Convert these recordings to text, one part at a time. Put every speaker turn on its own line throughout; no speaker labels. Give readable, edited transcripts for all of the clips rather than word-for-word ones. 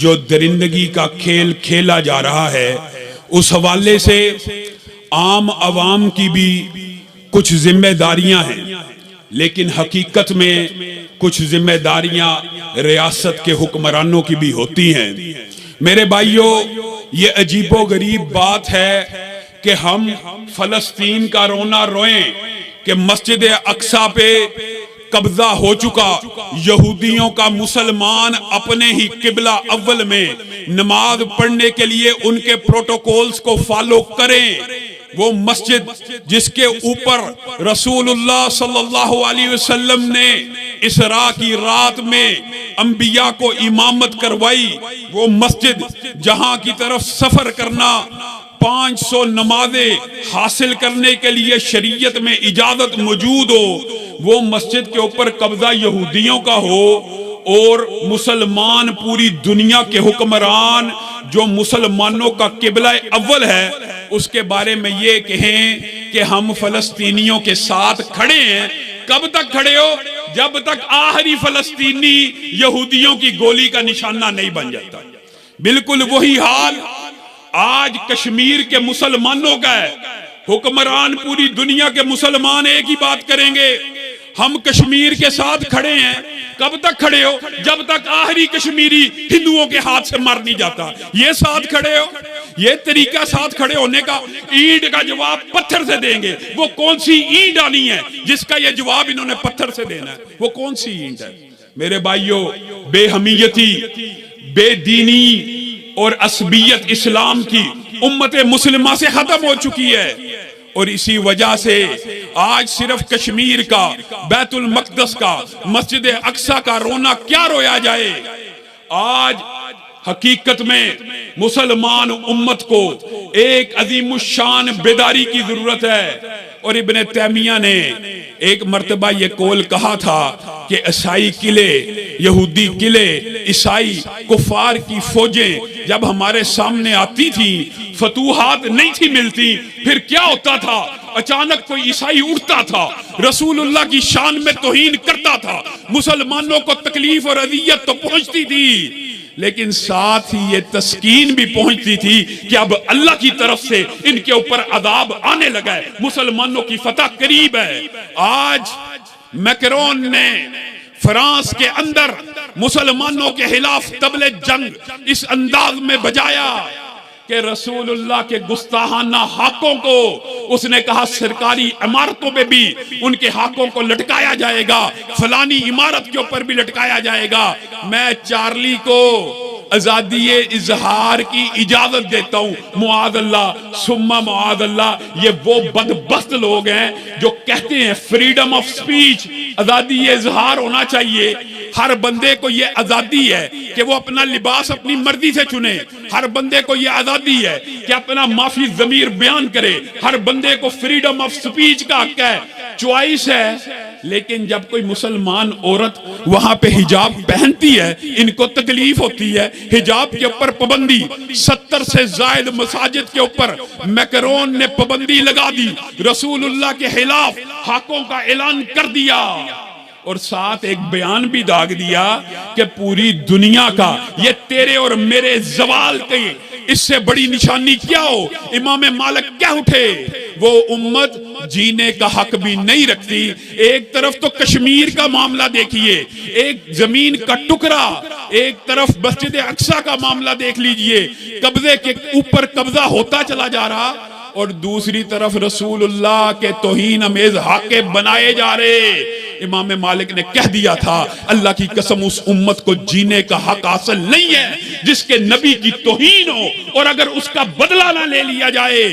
जो दरिंदगी का खेल खेला जा रहा है, उस हवाले से आम आवाम की भी कुछ जिम्मेदारियां हैं, लेकिन हकीकत में कुछ जिम्मेदारियां रियासत के हुक्मरानों की भी होती हैं। मेरे भाइयों, ये अजीबो गरीब बात है कि हम फलस्तीन का रोना रोएं कि मस्जिद अक्सा पे कब्जा हो चुका, यहूदियों का मुसलमान अपने ही किबला अव्वल में नमाज पढ़ने के लिए उनके प्रोटोकॉल्स को फॉलो करें। वो मस्जिद जिसके ऊपर रसूलुल्लाह सल्लल्लाहु अलैहि वसल्लम ने इसरा की रात में अंबिया को इमामत करवाई, वो मस्जिद जहां की तरफ सफर करना 500 नमाजें हासिल करने के लिए शरीयत में इजाजत मौजूद हो, वो मस्जिद के ऊपर कब्जा यहूदियों का हो और मुसलमान पूरी दुनिया के हुक्मरान जो मुसलमानों का किबला अव्वल है उसके बारे में ये कहें कि हम फलस्तीनियों के साथ खड़े हैं। कब तक खड़े हो? जब तक आखिरी फलस्तीनी यहूदियों की गोली का निशाना नहीं बन जाता। बिल्कुल वही हाल आज कश्मीर के मुसलमानों का है। हुक्मरान पूरी दुनिया के मुसलमान एक ही बात करेंगे, हम कश्मीर के साथ खड़े हैं। कब तक खड़े हो? जब तक आखिरी कश्मीरी हिंदुओं के हाथ से मर नहीं जाता। ये साथ खड़े हो, ये तरीका साथ खड़े होने का। ईंट का जवाब पत्थर से देंगे। वो कौन सी ईंट आनी है जिसका ये जवाब इन्होंने पत्थर से देना है? वो कौन सी ईंट है? मेरे भाइयों, बेहमियती, बेदीनी और असबियत इस्लाम की उम्मत मुस्लिमा से खत्म हो चुकी है और इसी वजह से आज सिर्फ कश्मीर का, बैतुल मक़दस का, मस्जिद अक्सा का रोना क्या रोया जाए। आज हकीकत में मुसलमान उम्मत को एक अजीमुशान बेदारी की जरूरत है। और इब्ने तैमिया ने एक मर्तबा ये कौल कहा था कि ईसाई किले, यहूदी किले, ईसाई कुफार की फौजें जब हमारे सामने आती थी, फतूहात नहीं थी मिलती, फिर क्या होता था? अचानक कोई ईसाई उठता था, रसूलुल्लाह की शान में तौहीन करता था, मुसलमानों को तकलीफ और अजियत तो पहुंचती थी, लेकिन साथ ही ये तस्कीन भी पहुंचती थी कि अब अल्लाह की तरफ से इनके ऊपर अजाब आने लगा है, मुसलमानों की फतह करीब है। आज मैक्रोन ने फ्रांस के अंदर मुसलमानों के खिलाफ तबले जंग इस अंदाज में बजाया कि रसूलुल्लाह के गुस्ताहाना हाकों को उसने कहा सरकारी इमारतों पे भी उनके हाकों को लटकाया जाएगा, फलानी इमारत के ऊपर भी लटकाया जाएगा। मैं चार्ली को आजादी इजहार की इजाजत देता हूँ, मुआदल्लाह सुम्मा मुआदल्लाह। ये वो बदबख्त लोग हैं जो कहते हैं फ्रीडम ऑफ स्पीच, आजादी इजहार होना चाहिए। हर बंदे को ये आजादी है कि वो अपना लिबास अपनी मर्जी से चुने, हर बंदे को ये आजादी है कि अपना माफी जमीर बयान करे, हर बंदे को फ्रीडम ऑफ स्पीच का हक है, चॉइस है। लेकिन जब कोई मुसलमान औरत वहां पे हिजाब पहनती है, इनको तकलीफ होती है। हिजाब के ऊपर पाबंदी, 70 से ज्यादा मसाजिद के ऊपर मैक्रोन ने पाबंदी लगा दी, रसूलुल्लाह के खिलाफ हाकों का ऐलान कर दिया और साथ एक बयान भी दाग दिया कि पूरी दुनिया का ये तेरे और मेरे जवाल की इससे बड़ी निशानी क्या हो। इमाम मालिक क्या उठे, वो उम्मत जीने का हक भी नहीं रखती। एक तरफ तो कश्मीर का मामला देखिए, एक जमीन का टुकड़ा, एक तरफ मस्जिद अक्सा का मामला देख लीजिए, कब्जे के ऊपर कब्जा होता चला जा रहा और दूसरी तरफ रसूलुल्लाह के तौहीन अमेज हाके बनाए जा रहे। इमाम मालिक ने कह दिया था अल्लाह की कसम उस उम्मत को जीने का हक हासिल नहीं है जिसके नबी की तौहीन हो और अगर उसका बदला ना ले लिया जाए।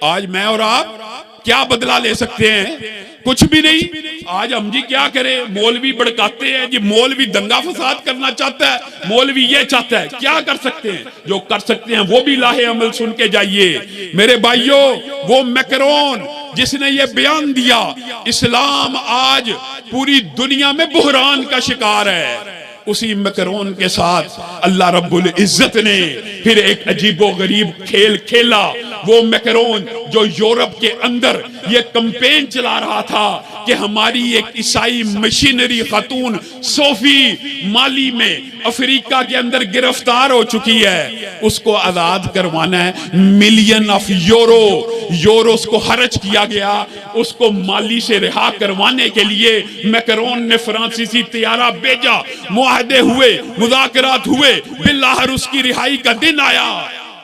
आज मैं और आप क्या बदला ले सकते हैं? कुछ भी नहीं। आज हम जी क्या करें? मौलवी भड़काते हैं जी, मौलवी दंगा फसाद करना चाहता है, मौलवी ये चाहता है। क्या कर सकते हैं? जो कर सकते हैं वो भी लाहे अमल सुन के जाइए। मेरे भाइयों, वो मैक्रोन जिसने ये बयान दिया, इस्लाम आज पूरी दुनिया में बुहरान का शिकार है, उसी मैक्रोन के साथ अल्लाह रब्बुल इज्जत ने फिर एक अजीबो गरीब खेल खेला। वो मैक्रोन जो यूरोप के अंदर ये कैंपेन चला रहा था कि हमारी एक ईसाई मशीनरी खातून सोफी माली में अफ्रीका के अंदर गिरफ्तार हो चुकी है, उसको आजाद करवाना है। मिलियन ऑफ यूरोस को खर्च किया गया, उसको माली से रिहा करवाने के लिए मैक्रोन ने फ्रांसीसी तैयारा भेजा, मुआहदे हुए, मुज़ाकरात हुए, बिल्लाहर उसकी रिहाई का दिन आया।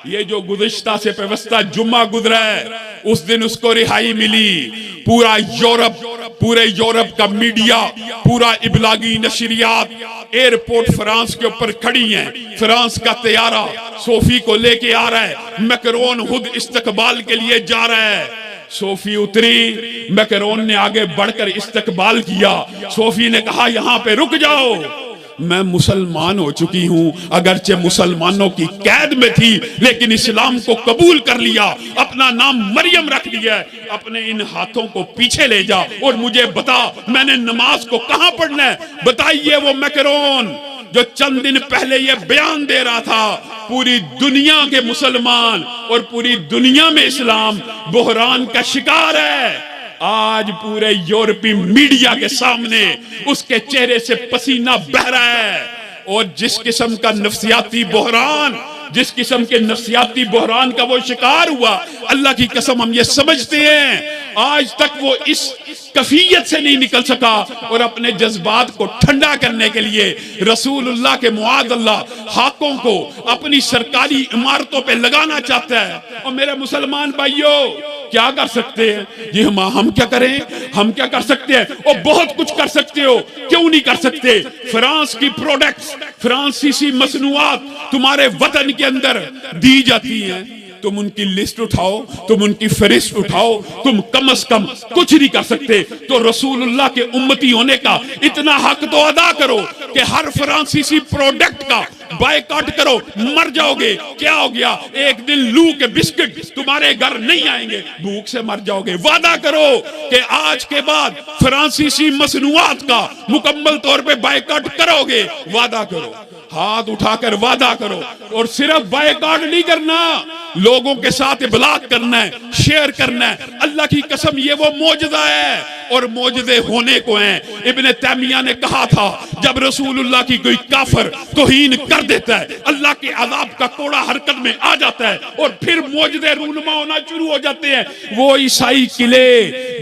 ये जो गुज़िश्ता से व्यवस्था जुम्मा गुजरा है, उस दिन उसको रिहाई मिली। पूरे यूरोप का मीडिया, पूरा इबलागी नशरियात एयरपोर्ट फ्रांस के ऊपर खड़ी हैं। फ्रांस का तैयारा सोफी को लेके आ रहा है, मैक्रोन खुद इस्तकबाल के लिए जा रहा है। सोफी उतरी, मैक्रोन ने आगे बढ़कर इस्तकबाल किया। सोफी ने कहा यहां पे रुक जाओ, मैं मुसलमान हो चुकी हूं, अगरचे मुसलमानों की कैद में थी लेकिन इस्लाम को कबूल कर लिया, अपना नाम मरियम रख लिया। अपने इन हाथों को पीछे ले जा और मुझे बता मैंने नमाज को कहां पढ़ना है। बताइए वो मैक्रोन जो चंद दिन पहले ये बयान दे रहा था पूरी दुनिया के मुसलमान और पूरी दुनिया में इस्लाम बहरान का शिकार है, आज पूरे यूरोपीय मीडिया के सामने उसके चेहरे से पसीना बह रहा है। और जिस किस्म का नफ्सियाती बहरान, जिस किस्म के नफ्सियाती बहरान का वो शिकार हुआ, अल्लाह की कसम हम ये समझते हैं आज तक वो इस कफियत से नहीं निकल सका और अपने जज्बात को ठंडा करने के लिए रसूलुल्लाह के मुआदल्लाह हाकों को अपनी सरकारी इमारतों पे लगाना चाहता है। और मेरे मुसलमान भाइयों, क्या कर सकते हैं जी हम क्या करें, हम क्या कर सकते हैं? और बहुत कुछ कर सकते हो, क्यों नहीं कर सकते? फ्रांस की प्रोडक्ट्स, फ्रांसीसी मसनूआत तुम्हारे वतन के अंदर दी जाती हैं, तुम उनकी लिस्ट उठाओ, तुम उनकी फहरिस्त उठाओ, तुम कम से कम कुछ नहीं कर सकते तो रसूलुल्लाह के उम्मती होने का इतना हक तो अदा करो कि हर फ्रांसीसी प्रोडक्ट का बायकॉट करो। मर जाओगे, क्या हो गया? एक दिन लू के बिस्किट तुम्हारे घर नहीं आएंगे, भूख से मर जाओगे। वादा करो कि आज के बाद फ्रांसीसी मसनूआत का मुकम्मल तौर पे बायकॉट करोगे। वादा करो, हाथ उठाकर वादा करो। और सिर्फ बायकॉट नहीं करना, लोगों के साथ इबलाग करना है, शेयर करना है। अल्लाह की कसम ये वो मौजज़ा है और मौजज़े होने को हैं। इब्ने तैमिया ने कहा था जब रसूलुल्लाह की कोई काफिर तौहीन कर देता है, अल्लाह के अज़ाब का कोड़ा हरकत में आ जाता है और फिर मौजज़े रूनुमा होना शुरू हो जाते हैं। वो ईसाई किले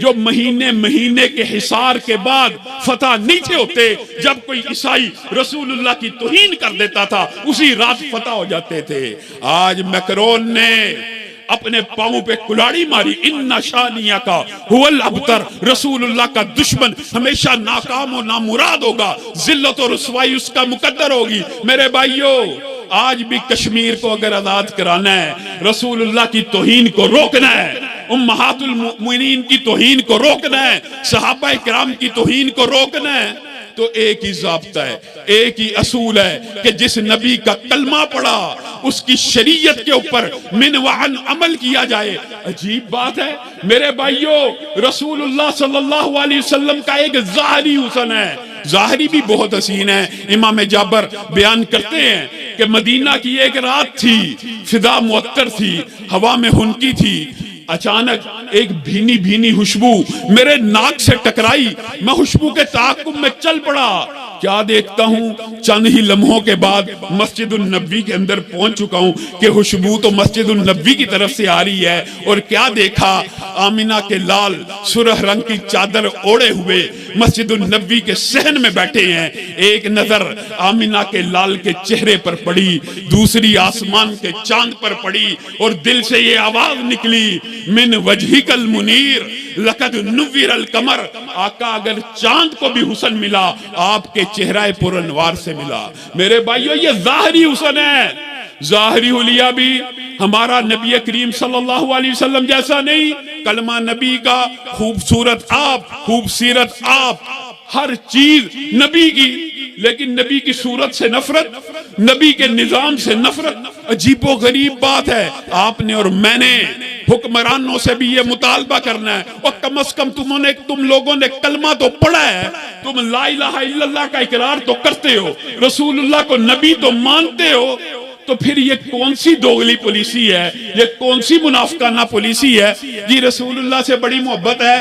जो महीने महीने के हिसार के बाद फतह नहीं थे होते, जब कोई ईसाई रसूलुल्लाह की तौहीन कर देता था उसी रात फतह हो जाते थे। आज मैक्रोन ने अपने पांव पे कुल्हाड़ी मारी, इन्ना शानिया का हुवल अबतर, रसूलुल्लाह का दुश्मन हमेशा नाकाम और नामुराद होगा, जिल्लत और रुसवाई उसका मुकद्दर होगी। मेरे भाइयों, आज भी कश्मीर को अगर आजाद कराना है, रसूलुल्लाह की तौहीन को रोकना है, उम्महातुल मुमिनीन की तौहीन को रोकना है, सहाबा किराम की तौहीन को रोकना है, तो एक ही ज़ाब्ता है, एक ही असूल है कि जिस नबी का कलमा पड़ा उसकी शरीयत के ऊपर मिनवान अमल किया जाए। अजीब बात है मेरे भाइयों, रसूलुल्लाह सल्लल्लाहु अलैहि वसल्लम का एक ज़ाहरी हुस्न है, ज़ाहरी भी बहुत हसीन है। इमाम जाबर बयान करते हैं कि मदीना की एक रात थी, फिदा मुअत्तर थी, हवा में हुनकी थी, अचानक एक भीनी भीनी खुशबू मेरे नाक से टकराई, मैं खुशबू के ताक़ुब में चल पड़ा। क्या देखता हूँ, चंद ही लम्हों के बाद मस्जिदुन नबी के अंदर पहुंच चुका हूँ कि खुशबू तो मस्जिदुन नबी की तरफ से आ रही है। और क्या देखा, आमिना के लाल सुरह रंग की चादर ओढ़े हुए मस्जिदुन नबी के सहन में बैठे हैं। एक नजर आमिना के लाल के चेहरे पर पड़ी, दूसरी आसमान के चांद पर पड़ी और दिल से ये आवाज निकली, मिन वजहिकल मुनीर लकद नुव्विरल कमर। आका अगर चांद को भी हुस्न मिला, आपके चेहरा पुरनवार से मिला। मेरे भाइयों, ये ज़ाहरी हुस्न है। ज़ाहरी हुलिया भी हमारा नबी करीम सल्लल्लाहु अलैहि वसल्लम जैसा नहीं। कलमा नबी का, खूबसूरत आप, खूबसीरत आप, हर चीज नबी की, लेकिन नबी की सूरत से नफरत, नबी के निजाम से नफरत। अजीबो गरीब बात है। आपने और मैंने हुक्मरानों से भी ये मुतालबा करना है, और कम से कम तुम लोगों ने कलमा तो पढ़ा है, तुम ला इलाहा इल्लल्लाह का इकरार तो करते हो, रसूलुल्लाह को नबी तो मानते हो, तो फिर ये कौन सी दोगली पॉलिसी है, ये कौन सी मुनाफिकाना पॉलिसी है जी। रसूलुल्लाह से बड़ी मोहब्बत है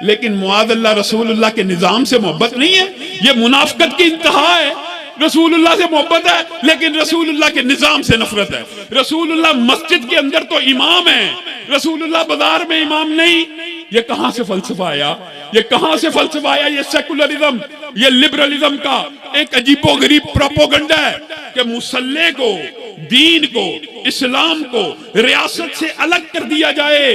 लेकिन मुआज़ल्लाह रसूलुल्लाह के निजाम से मोहब्बत नहीं है, ये मुनाफिकत की इंतहा है। रसूलुल्लाह से मोहब्बत है लेकिन रसूलुल्लाह के निजाम से नफरत है। रसूलुल्लाह मस्जिद के अंदर तो इमाम है, रसूलुल्लाह बाजार में इमाम नहीं। ये कहां से फलसफा आया, ये कहां से फलसफा आया? ये सेकुलरिज्म, ये लिबरलिज्म का एक अजीबोगरीब प्रोपोगंडा है कि मुसल्ले को, दीन को, इस्लाम को रियासत से अलग कर दिया जाए।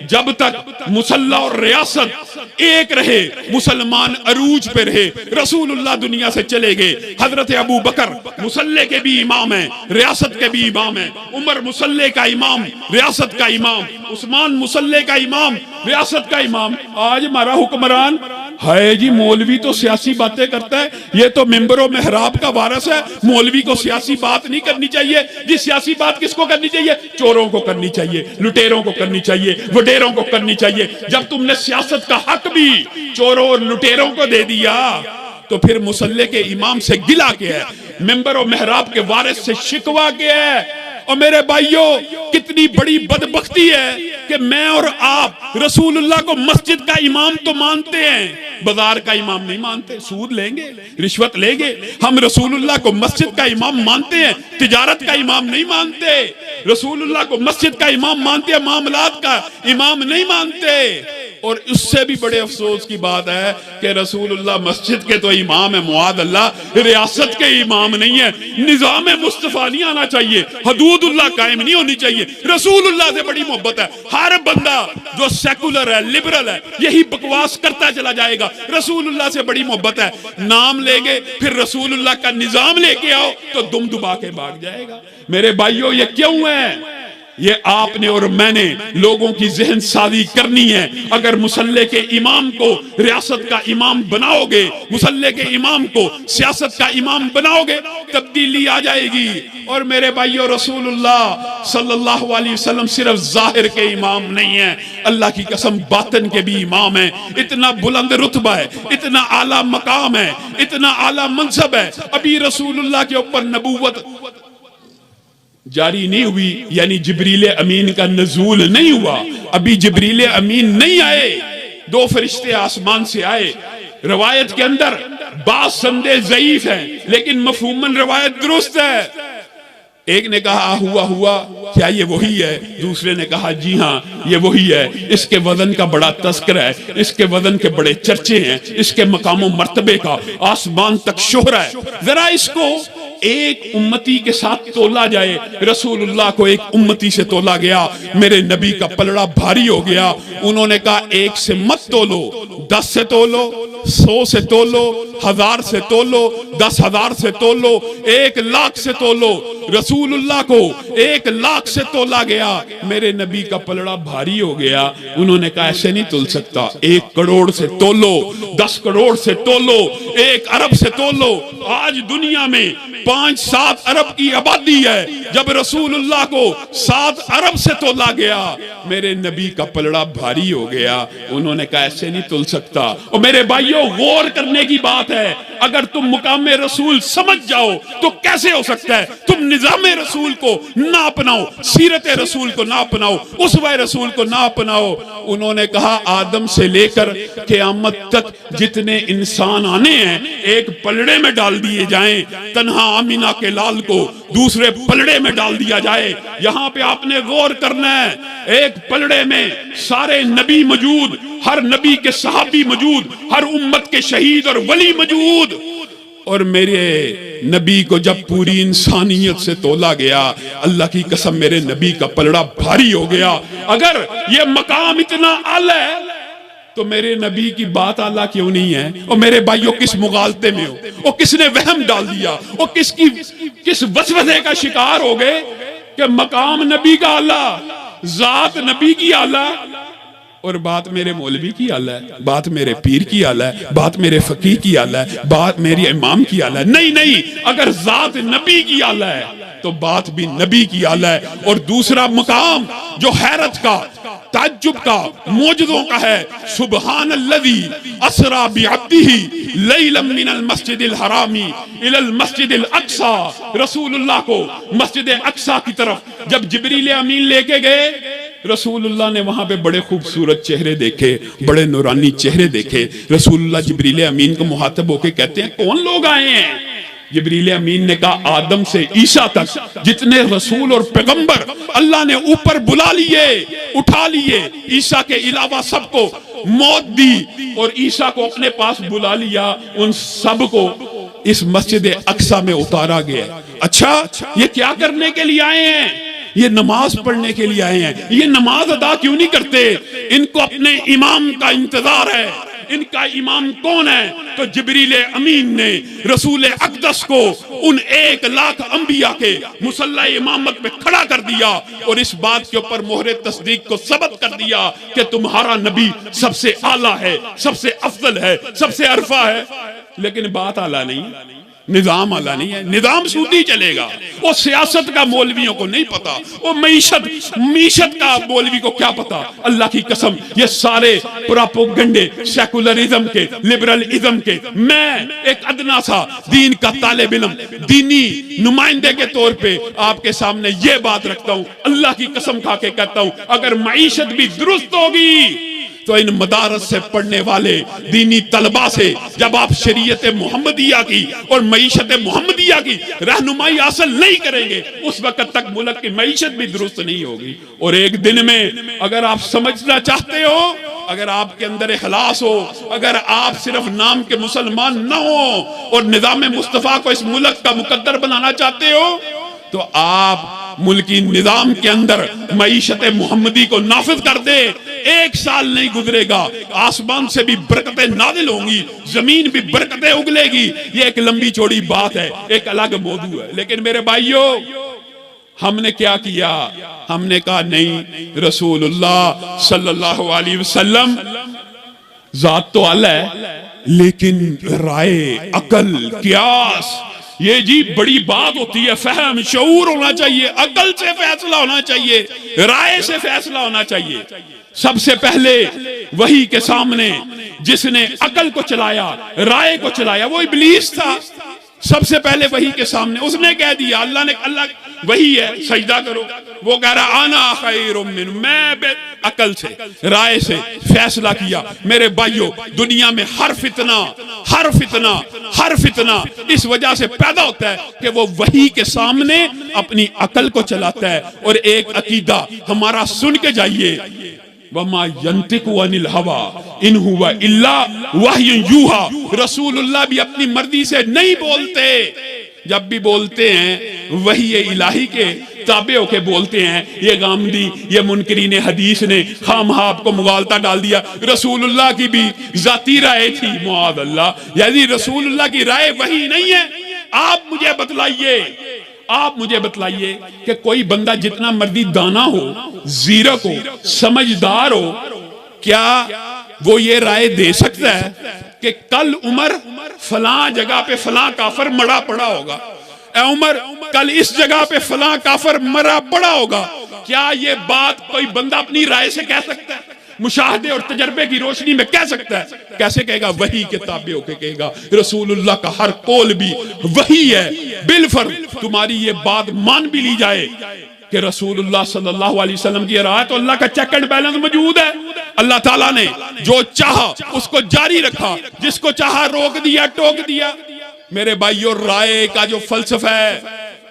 जब तक मुसल्ला और रियासत एक रहे, मुसलमान अरूज पे रहे, रसूलुल्लाह दुनिया से चले गए। हजरत अबू बकर मुसल्ले के भी इमाम हैं, रियासत के भी इमाम हैं। उमर मुसल्ले का इमाम, रियासत का इमाम। उस्मान मुसल्ले का इमाम, रियासत का इमाम। आज हमारा हुक्मरान है जी मौलवी तो सियासी बातें करता है, ये तो मेंबरों मेहराब का वारस है। मौलवी को सियासी बात नहीं करनी चाहिए जी। सियासी बात किसको करनी चाहिए? चोरों को करनी चाहिए, लुटेरों को करनी चाहिए, वडेरों को करनी चाहिए। जब तुमने सियासत का हक भी चोरों और लुटेरों को दे दिया तो फिर मुसल्ले के इमाम से गिला क्या है, मेंबरों मेहराब के वारिस से शिकवा क्या है? और मेरे भाइयों, कितनी बड़ी बदबख्ती है कि मैं और आप रसूलुल्लाह को मस्जिद का इमाम तो मानते हैं, बाजार का इमाम नहीं मानते। सूद लेंगे, रिश्वत लेंगे। हम रसूलुल्लाह को मस्जिद का इमाम मानते हैं, तिजारत का इमाम नहीं मानते। रसूलुल्लाह को मस्जिद का इमाम मानते हैं, मामलात का इमाम नहीं मानते। और उससे भी बड़े अफसोस की बात है कि रसूलुल्लाह मस्जिद के तो इमाम है, मुआदल्लाह रियासत के इमाम नहीं है। निजाम मुस्तफा नहीं आना चाहिए, हदूदुल्लाह कायम नहीं होनी चाहिए। रसूलुल्लाह से बड़ी मोहब्बत है। हर बंदा जो सेकुलर है, लिबरल है, यही बकवास करता चला जाएगा। रसूलुल्लाह से बड़ी मोहब्बत है, नाम लेंगे फिर रसूलुल्लाह का निजाम लेके आओ तो दुम दुबा के भाग जाएगा। मेरे भाइयों, ये क्यों है? ये आपने और मैंने लोगों की जहन साजी करनी है। अगर मुसल्ले के इमाम को रियासत का इमाम बनाओगे, मुसल्ले के इमाम को सियासत का इमाम बनाओगे, तब्दीली आ जाएगी। और मेरे भाइयों, रसूलुल्लाह सल्लल्लाहु अलैहि वसल्लम सिर्फ जाहिर के इमाम नहीं है, अल्लाह की कसम बातन के भी इमाम है। इतना बुलंद रुतबा है, इतना आला मकाम है, इतना आला मनसब है। अभी रसूलुल्लाह के ऊपर नबूवत जारी नहीं हुई, यानी जिब्रील अमीन का नजूल नहीं हुआ। अभी जिब्रील अमीन नहीं आए, दो फरिश्ते आसमान से आए। रवायत के अंदर बात संदेह ज़ईफ है लेकिन मफहूमन रवायत दुरुस्त है। एक ने कहा हुआ हुआ, क्या ये वही है? दूसरे ने कहा जी हाँ ये वही है। इसके वजन का बड़ा तस्करा है, इसके वजन के बड़े चर्चे हैं, इसके मकामों मर्तबे का आसमान तक शोहरा है। जरा इसको एक उम्मती के साथ तोला जाए। रसूलुल्लाह को एक उम्मती से तोला गया, मेरे नबी का पलड़ा भारी हो गया। उन्होंने कहा एक से मत तोलो, 10 से तोलो, 100 से तोलो, 1000 से तोलो, 10,000 से तोलो, 1,00,000 से तोलो। रसूलुल्लाह को 1,00,000 से तोला गया, मेरे नबी का पलड़ा भारी हो गया। उन्होंने कहा ऐसे नहीं तुल सकता, 1 करोड़ से तोलो, 10 करोड़ से तोलो, 1 अरब से तोलो। आज दुनिया में 5-7 अरब की आबादी है, जब रसूलुल्लाह को 7 अरब से तोला गया, मेरे नबी का पलड़ा भारी हो गया। उन्होंने कहा ऐसे नहीं तुल सकता। और मेरे भाइयों, गौर करने की बात है, अगर तुम मुकाम रसूल समझ जाओ तो कैसे हो सकता है तुम निजाम रसूल को ना अपनाओ, सीरत रसूल को ना अपनाओ, उसवा रसूल को ना अपनाओ। उन्होंने कहा आदम से लेकर क़यामत तक जितने इंसान आने हैं एक पलड़े में डाल दिए जाएं, तन्हा आमिना के लाल को दूसरे पलड़े में डाल दिया जाए। यहाँ पे आपने गौर करना है, एक पलड़े में सारे नबी मौजूद, हर नबी के सहाबी मौजूद, हर उम्मत के शहीद और वली मौजूद। और मेरे नबी को जब पूरी इंसानियत से तोला गया, अल्लाह की कसम मेरे नबी का पलड़ा भारी हो गया। अगर ये मकाम इतना आला है तो मेरे नबी की बात आला क्यों नहीं है? और मेरे भाइयों, किस मुगालते में हो? और किसने वहम डाल दिया? और किस वसवसे का शिकार हो गए कि मकाम नबी का आला, जात नबी की आला, और बात मेरे मौलवी की आला है, बात मेरे पीर की आला है, बात मेरे फकीह की आला है, बात मेरी इमाम की आला है। नहीं नहीं, अगर जात नबी की आला है तो बात भी नबी की आला है। और दूसरा मकाम जो हैरत का, ताज्जुब का, मौजज़ों का है। सुब्हानल्लज़ी असरा बिअब्दिही लैलन मिनल मस्जिदिल हरामी इलल मस्जिदिल अक्सा। रसूलुल्लाह को मस्जिद अक्सा की तरफ जब जिब्रील अमीन लेके गए, रसूलुल्लाह ने वहां पे बड़े खूबसूरत चेहरे देखे, बड़े नूरानी चेहरे देखे। रसूलुल्लाह जिब्रील अमीन को मुहातब होके कहते हैं, कौन लोग आए हैं? जिब्रील अमीन ने कहा, आदम से ईसा तक जितने रसूल और पैगंबर अल्लाह ने ऊपर बुला लिए, उठा लिए। ईसा के अलावा सबको मौत दी और ईसा को अपने पास बुला लिया। उन सब को इस मस्जिद अक्सा में उतारा गया। अच्छा, ये क्या करने के लिए आए हैं? ये नमाज पढ़ने के लिए आए हैं। ये नमाज अदा क्यों नहीं करते? इनको अपने इमाम का इंतजार है। इनका इमाम कौन है? तो जिब्रील अमीन ने रसूल अक़दस को उन 1,00,000 अंबिया के मुसल्ला इमामत में खड़ा कर दिया और इस बात के ऊपर मोहरे तस्दीक को सबत कर दिया कि तुम्हारा नबी सबसे आला है, सबसे अफजल है, सबसे अरफा है। लेकिन बात आला नहीं, निजाम आला नहीं है। निजाम सूदी चलेगा। वो सियासत का मौलवियों को नहीं पता, वो मीशत का मौलवी को क्या पता। अल्लाह की कसम, ये सारे प्रोपेगेंडे सेकुलरिज्म के, लिबरलिज्म के, मैं एक अदना सा दीन का तालिब इल्म, दीनी नुमाइंदे के तौर पे आपके सामने ये बात रखता हूं। अल्लाह की कसम खा के कहता हूं, अगर मईशत भी दुरुस्त होगी तो इन मदारस से पढ़ने वाले दीनी तलबा से जब आप शरीयत मोहम्मदिया की और मईशत मोहम्मदिया की रहनुमाई हासिल नहीं करेंगे, उस वक्त तक मुल्क की मईशत भी दुरुस्त नहीं होगी। और एक दिन में अगर आप समझना चाहते हो, अगर आपके अंदर इखलास हो, अगर आप सिर्फ नाम के मुसलमान न हो और निज़ाम मुस्तफ़ा को इस मुल्क का मुकद्दर बनाना चाहते हो, तो आप मुल्की निजाम के अंदर मईशत मोहम्मदी को नाफिज कर दे। 1 साल नहीं गुजरेगा, आसमान से भी बरकतें नाजिल होंगी, जमीन भी बरकतें उगलेगी। ये एक लंबी चौड़ी बात है, एक अलग मौजू है। लेकिन मेरे भाइयों, हमने क्या किया? हमने कहा नहीं, रसूलुल्लाह सल्लल्लाहु अलैहि वसल्लम जात तो आला है, लेकिन राय, अकल, कियास, ये जी बड़ी बात होती है। फहम, शऊर होना चाहिए, अकल से फैसला होना चाहिए, राय से फैसला होना चाहिए। सबसे पहले वही के सामने जिसने अकल को चलाया, राय को चलाया, वो इब्लीस था। सबसे पहले वही के सामने उसने कह दिया, अल्लाह वही है, सजदा करो। वो कह रहा आना खैरुम मिन, मैं अकल से, राय से फैसला किया। मेरे भाइयों, दुनिया में हर फितना इस वजह से पैदा होता है कि वो वही के सामने अपनी अकल को चलाता है। और एक अकीदा हमारा सुन के जाइए, वमा यंतिकु अनिल हवा इन हुवा इल्ला वह्युन यूहा। रसूलुल्लाह भी अपनी मर्जी से नहीं बोलते। जब भी बोलते हैं वही इलाही के ताबे होके बोलते हैं। ये गामदी, ये मुनकरीन हदीस ने खामहा आपको मुगालता डाल दिया। रसूलुल्लाह की भी जाती राय थी, मुआद अल्लाह, यानी रसूलुल्लाह की राय वही नहीं है। आप मुझे बताइए कि कोई बंदा जितना मर्जी दाना हो, जीरक हो, समझदार हो, क्या वो ये राय दे सकता है कि कल उमर फलां जगह पे फलां काफर मरा पड़ा होगा, ए उमर कल इस जगह पे फलां काफर मरा पड़ा होगा? क्या ये बात कोई बंदा अपनी राय से कह सकता है? मुशाहदे और तजर्बे की रोशनी में कह सकता है? कैसे कहेगा? वही के ताबे होके कहेगा। रसूलुल्लाह का हर कौल भी वही है। बिलफर्ज तुम्हारी ये बात मान भी ली जाए कि रसूलुल्लाह सल्लल्लाहु अलैहि वसल्लम की राय, तो अल्लाह का चेक एंड बैलेंस मौजूद है। अल्लाह ताला ने जो चाहा उसको जारी रखा, जिसको चाहा रोक दिया, टोक दिया। मेरे भाइयों, राय का जो फलसफा है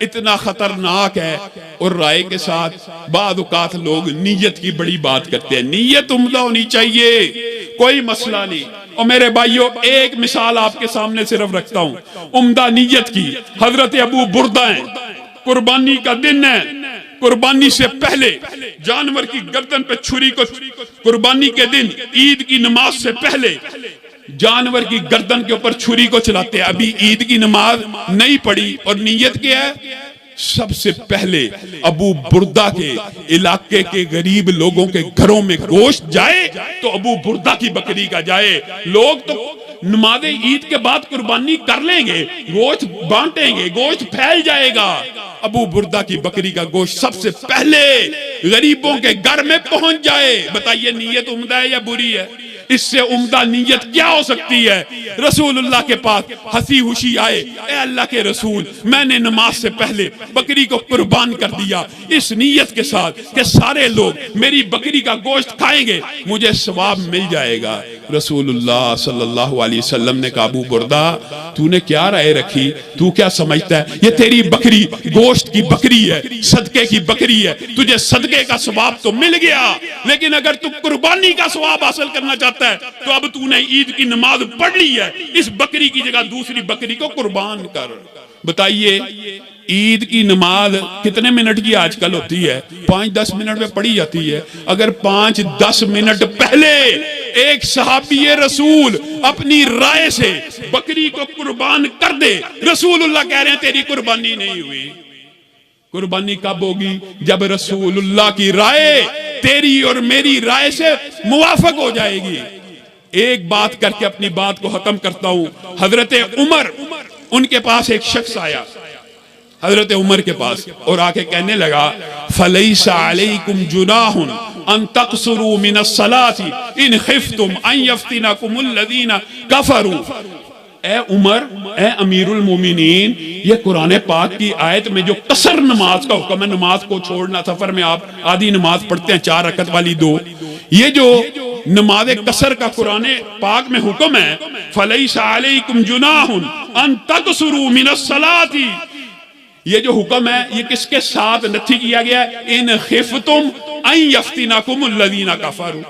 इतना खतरनाक है। और राय के साथ बाद औकात लोग नीयत की बड़ी बात करते हैं। नीयत उम्दा होनी चाहिए, कोई मसला नहीं। और मेरे भाइयों, एक मिसाल आपके सामने सिर्फ रखता हूं उम्दा नीयत की। हजरत अबू बुर्दा है, कुर्बानी का दिन है। कुर्बानी से पहले जानवर की गर्दन पे छुरी को, कुर्बानी के दिन ईद की नमाज से पहले जानवर की गर्दन के ऊपर छुरी को चलाते हैं। अभी ईद की नमाज नहीं पड़ी और नीयत क्या है? सबसे पहले अबू बुर्दा के इलाके के गरीब लोगों के घरों में गोश्त जाए तो अबू बुर्दा की बकरी का जाए। लोग तो नमाज़े ईद के बाद कुर्बानी कर लेंगे, गोश्त बांटेंगे, गोश्त फैल जाएगा। अबू बुर्दा की बकरी का गोश्त सबसे पहले गरीबों के घर में पहुंच जाए। बताइए नीयत उम्दा है या बुरी है? इससे उम्दा नीयत क्या हो सकती है? रसूलुल्लाह के पास हंसी खुशी आए, ए अल्लाह के रसूल, मैंने नमाज से पहले बकरी को कुर्बान कर दिया इस नीयत के साथ कि सारे लोग मेरी बकरी का गोश्त खाएंगे, मुझे सवाब मिल जाएगा। रसूलुल्लाह सल्लल्लाहु अलैहि वसल्लम ने कहा, अबू बुर्दा तूने क्या राय रखी? तू क्या समझता है? ये तेरी बकरी गोश्त की बकरी है, सदके की बकरी है, तुझे सदके का सवाब तो मिल गया, लेकिन अगर तू कुर्बानी का सवाब हासिल करना चाहता है तो अब तूने ईद की नमाज पढ़ ली है, इस बकरी की जगह दूसरी बकरी को कुर्बान कर। बताइए ईद की नमाज कितने मिनट की आजकल होती है? 5-10 मिनट में पढ़ी जाती है। अगर 5-10 मिनट पहले एक सहाबी रसूल अपनी राय से बकरी को कुर्बान कर दे, रसूलुल्लाह कह रहे हैं तेरी कुर्बानी नहीं हुई। कुर्बानी कब होगी? जब रसूलुल्लाह की राय तेरी और मेरी राय से मुवाफक हो जाएगी। एक बात करके अपनी बात को खत्म करता हूं। हजरत उमर, उनके पास एक शख्स आया हजरत उमर के पास और आके कहने लगा, फलैसा अलैकुम जुनाहुन अन तक़सुरू मिनस सलाति इन खिफ्तुम अन यफ्तिनकुमुल लदीना कफरू। ए उमर, ए अमीरुल मोमिनीन, ये कुरान पाक की आयत में जो कसर नमाज का हुक्म है, नमाज को छोड़ना, सफर में आप आधी नमाज पढ़ते हैं 4 रकत वाली 2, ये जो नमाज कसर का कुरान पाक में हुक्म है, फलैसा अलैकुम जुनाहुन अन तक़सुरू मिनस सलाति, ये जो हुक्म है ये किसके साथ नथी किया गया है? इन खिफ्तुम अन यफ्तिनकुमुल लदीना कफरू,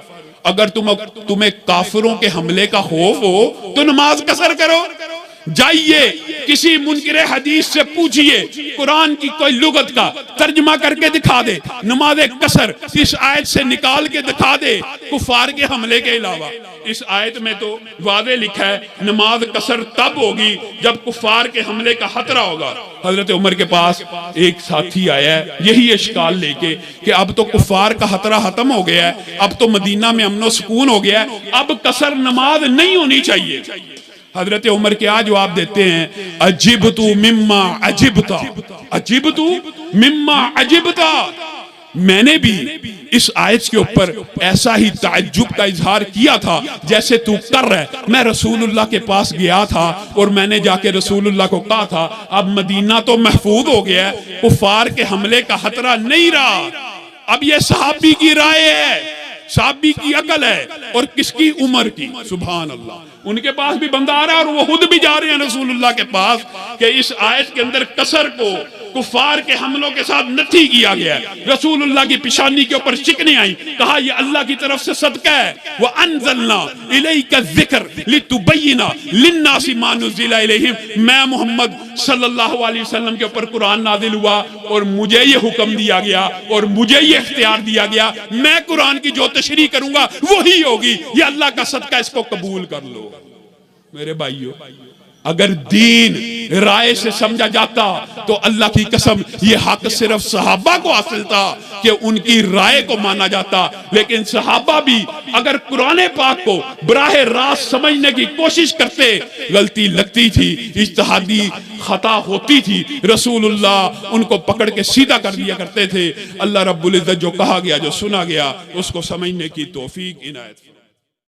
अगर तुम्हें काफिरों के हमले का खौफ हो तो नमाज कसर करो। जाइए किसी मुनकिरे हदीस से पूछिए, कुरान की कोई लुगत का तर्जमा करके दिखा दे, नमाज कसर इस आयत से निकाल के दिखा दे कुफार के हमले के अलावा। इस आयत में तो वादे लिखा है नमाज कसर तब होगी जब कुफार के हमले का खतरा होगा। हजरत उमर के पास एक साथी आया है यही इश्काल लेके कि अब तो कुफार का खतरा खत्म हो गया है, अब तो मदीना में अमन सुकून हो गया है, अब कसर नमाज नहीं होनी चाहिए। हजरत उमर क्या जवाब देते हैं? अजिबतु मिम्मा अजिबता, अजिबतु मिम्मा अजिबता, मैंने भी इस आयत के ऊपर ऐसा ही ताज्जुब का इजहार किया था जैसे तू कर रहा है। मैं रसूलुल्लाह के पास गया था और मैंने जाके रसूलुल्लाह को कहा था अब मदीना तो महफूज हो गया है, कुफार के हमले का खतरा नहीं रहा। अब ये सहाबी की राय है, सहाबी की अकल है और किसकी? उमर की। सुभान अल्लाह, उनके पास भी बंदा आ रहा है और वो खुद भी जा रहे हैं रसूलुल्लाह के पास कि इस आयत के अंदर कसर को कुफार के हमलों के साथ नथी किया गया है। रसूलुल्लाह की पेशानी के ऊपर चिकने आई, कहा यह अल्लाह की तरफ से सदका है। व अंज़लना इलैका ज़िक्र लितुबय्यिना लिन्नासि मा नुज़िला इलैहिम, मैं मोहम्मद सल्लल्लाहु अलैहि वसल्लम के ऊपर कुरान नाजिल हुआ और मुझे ये हुक्म दिया गया और मुझे ये इख्तियार दिया गया, मैं कुरान की जो तशरीह करूंगा वही होगी, ये अल्लाह का सदका, इसको कबूल कर लो। मेरे भाइयों, अगर दीन राय से समझा जाता तो अल्लाह की कसम ये हक सिर्फ सहाबा को हासिल था कि उनकी राय को माना जाता, लेकिन सहाबा भी अगर कुरान पाक को बराह रास्त समझने की कोशिश करते गलती लगती थी, इज्तिहादी खता होती थी, रसूलुल्लाह उनको पकड़ के सीधा कर दिया करते थे। अल्लाह रब्बुल इज्जत जो कहा गया, जो सुना गया, उसको समझने की तौफीक इनायत।